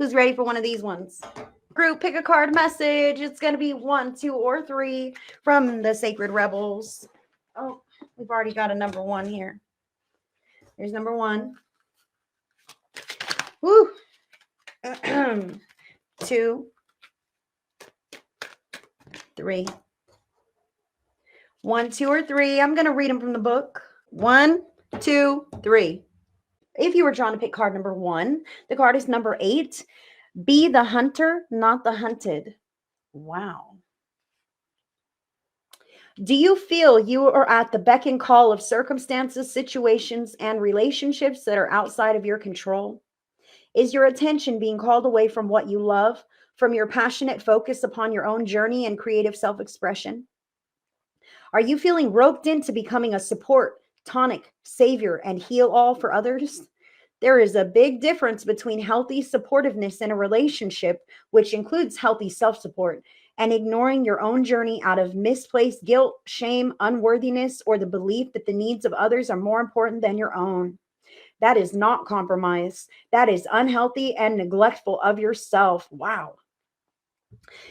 Who's ready for one of these ones? Group, pick a card message. It's going to be 1, 2, or 3 from the Sacred Rebels. Oh, we've already got a number 1 here. There's number 1. Woo! 2, 3. 1, 2, or 3. I'm going to read them from the book. 1, 2, 3. If you were drawn to pick card number 1, the card is number 8. Be the hunter, not the hunted. Wow. Do you feel you are at the beck and call of circumstances, situations, and relationships that are outside of your control? Is your attention being called away from what you love, from your passionate focus upon your own journey and creative self-expression? Are you feeling roped into becoming a support, tonic, savior, and heal all for others? There is a big difference between healthy supportiveness in a relationship, which includes healthy self support, and ignoring your own journey out of misplaced guilt, shame, unworthiness, or the belief that the needs of others are more important than your own. That is not compromise. That is unhealthy and neglectful of yourself. Wow.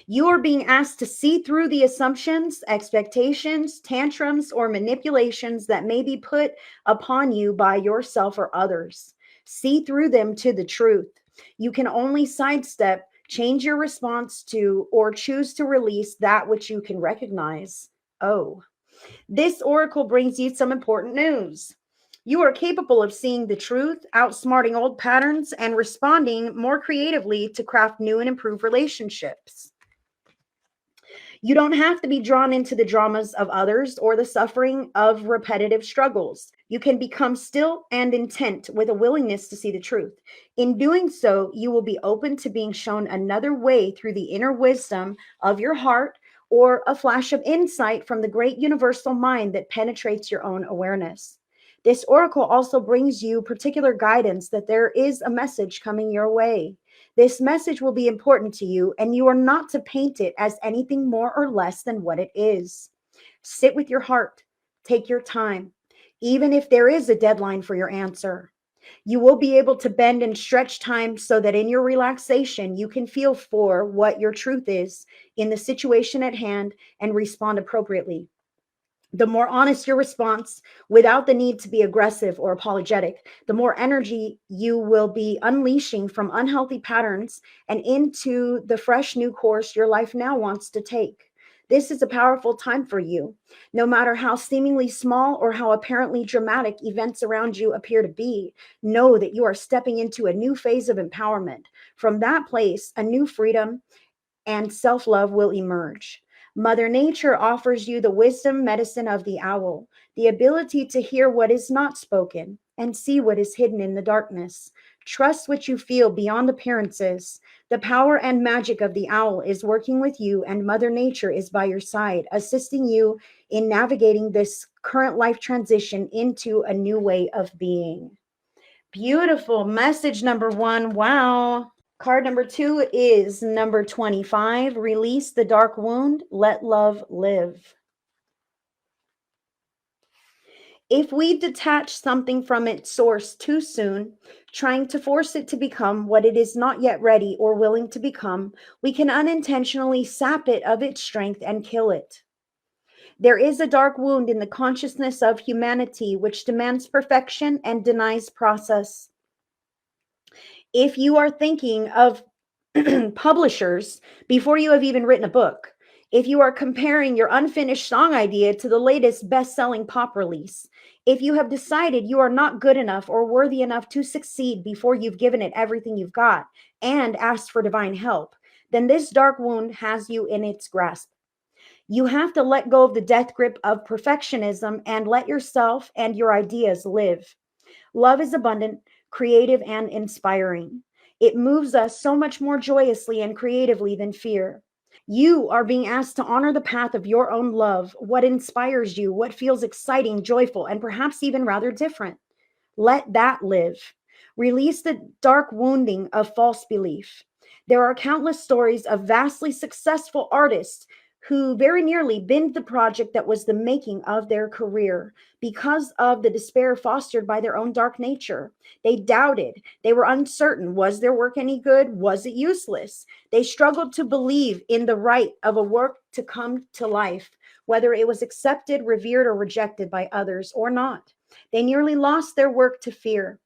You are being asked to see through the assumptions, expectations, tantrums, or manipulations that may be put upon you by yourself or others. See through them to the truth. You can only sidestep, change your response to, or choose to release that which you can recognize. Oh, this oracle brings you some important news. You are capable of seeing the truth, outsmarting old patterns, and responding more creatively to craft new and improved relationships. You don't have to be drawn into the dramas of others or the suffering of repetitive struggles. You can become still and intent with a willingness to see the truth. In doing so, you will be open to being shown another way through the inner wisdom of your heart or a flash of insight from the great universal mind that penetrates your own awareness. This oracle also brings you particular guidance that there is a message coming your way. This message will be important to you, and you are not to paint it as anything more or less than what it is. Sit with your heart. Take your time, even if there is a deadline for your answer. You will be able to bend and stretch time so that in your relaxation, you can feel for what your truth is in the situation at hand and respond appropriately. The more honest your response, without the need to be aggressive or apologetic, the more energy you will be unleashing from unhealthy patterns and into the fresh new course your life now wants to take. This is a powerful time for you. No matter how seemingly small or how apparently dramatic events around you appear to be, know that you are stepping into a new phase of empowerment. From that place, a new freedom and self love will emerge. Mother Nature offers you the wisdom medicine of the owl, the ability to hear what is not spoken and see what is hidden in the darkness. Trust what you feel beyond appearances. The power and magic of the owl is working with you, and Mother Nature is by your side, assisting you in navigating this current life transition into a new way of being. Beautiful message number 1. Wow. Card number 2 is number 25. Release the dark wound. Let love live. If we detach something from its source too soon, trying to force it to become what it is not yet ready or willing to become, we can unintentionally sap it of its strength and kill it. There is a dark wound in the consciousness of humanity which demands perfection and denies process. If you are thinking of publishers before you have even written a book, if you are comparing your unfinished song idea to the latest best-selling pop release, if you have decided you are not good enough or worthy enough to succeed before you've given it everything you've got and asked for divine help, then this dark wound has you in its grasp. You have to let go of the death grip of perfectionism and let yourself and your ideas live. Love is abundant, creative, and inspiring. It moves us so much more joyously and creatively than fear. You are being asked to honor the path of your own love, what inspires you, what feels exciting, joyful, and perhaps even rather different. Let that live. Release the dark wounding of false belief. There are countless stories of vastly successful artists who very nearly binned the project that was the making of their career because of the despair fostered by their own dark nature. They doubted, they were uncertain. Was their work any good? Was it useless? They struggled to believe in the right of a work to come to life, whether it was accepted, revered, or rejected by others or not. They nearly lost their work to fear.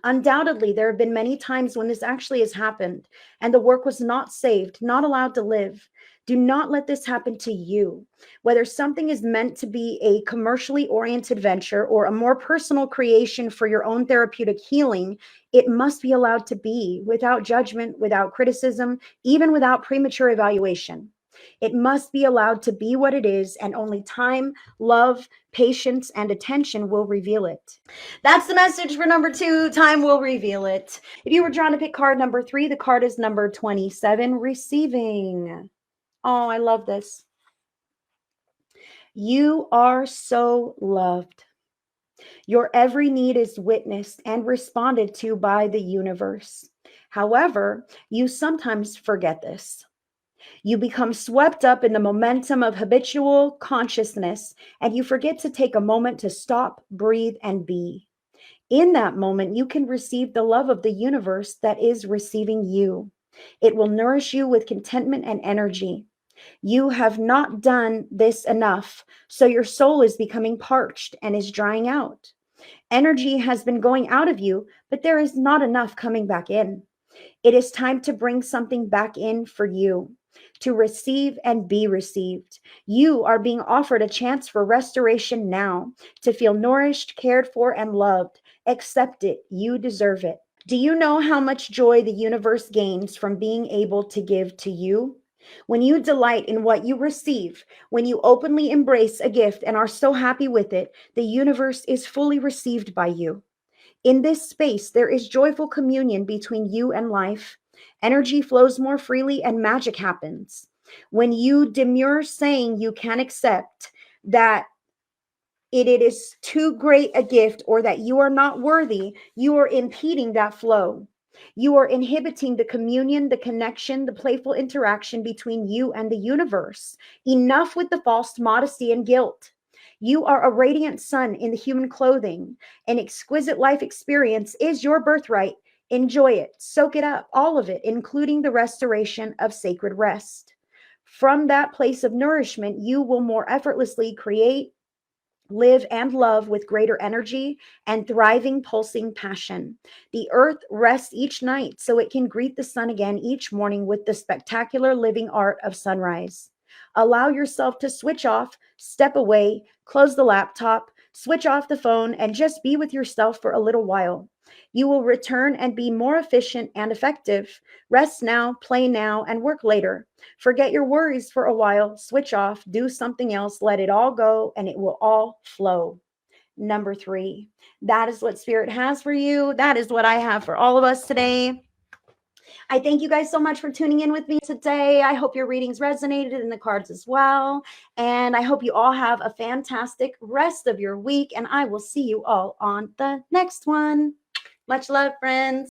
Undoubtedly, there have been many times when this actually has happened and the work was not saved, not allowed to live. Do not let this happen to you. Whether something is meant to be a commercially oriented venture or a more personal creation for your own therapeutic healing, it must be allowed to be without judgment, without criticism, even without premature evaluation. It must be allowed to be what it is, and only time, love, patience, and attention will reveal it. That's the message for number 2. Time will reveal it. If you were drawn to pick card number 3, the card is number 27, receiving. Oh, I love this. You are so loved. Your every need is witnessed and responded to by the universe. However, you sometimes forget this. You become swept up in the momentum of habitual consciousness, and you forget to take a moment to stop, breathe, and be. In that moment, you can receive the love of the universe that is receiving you. It will nourish you with contentment and energy. You have not done this enough, so your soul is becoming parched and is drying out. Energy has been going out of you, but there is not enough coming back in. It is time to bring something back in for you, to receive and be received. You are being offered a chance for restoration now, to feel nourished, cared for, and loved. Accept it. You deserve it. Do you know how much joy the universe gains from being able to give to you? When you delight in what you receive, when you openly embrace a gift and are so happy with it, the universe is fully received by you. In this space, there is joyful communion between you and life. Energy flows more freely and magic happens. When you demur saying you can accept that it is too great a gift or that you are not worthy, you are impeding that flow. You are inhibiting the communion, the connection, the playful interaction between you and the universe. Enough with the false modesty and guilt. You are a radiant sun in the human clothing. An exquisite life experience is your birthright. Enjoy it, soak it up, all of it, including the restoration of sacred rest. From that place of nourishment, you will more effortlessly create, live, and love with greater energy and thriving, pulsing passion. The earth rests each night so it can greet the sun again each morning with the spectacular living art of sunrise. Allow yourself to switch off, step away, close the laptop, switch off the phone, and just be with yourself for a little while. You will return and be more efficient and effective. Rest now, play now, and work later. Forget your worries for a while, switch off, do something else, let it all go, and it will all flow. Number 3, that is what Spirit has for you. That is what I have for all of us today. I thank you guys so much for tuning in with me today. I hope your readings resonated in the cards as well. And I hope you all have a fantastic rest of your week. And I will see you all on the next one. Much love, friends.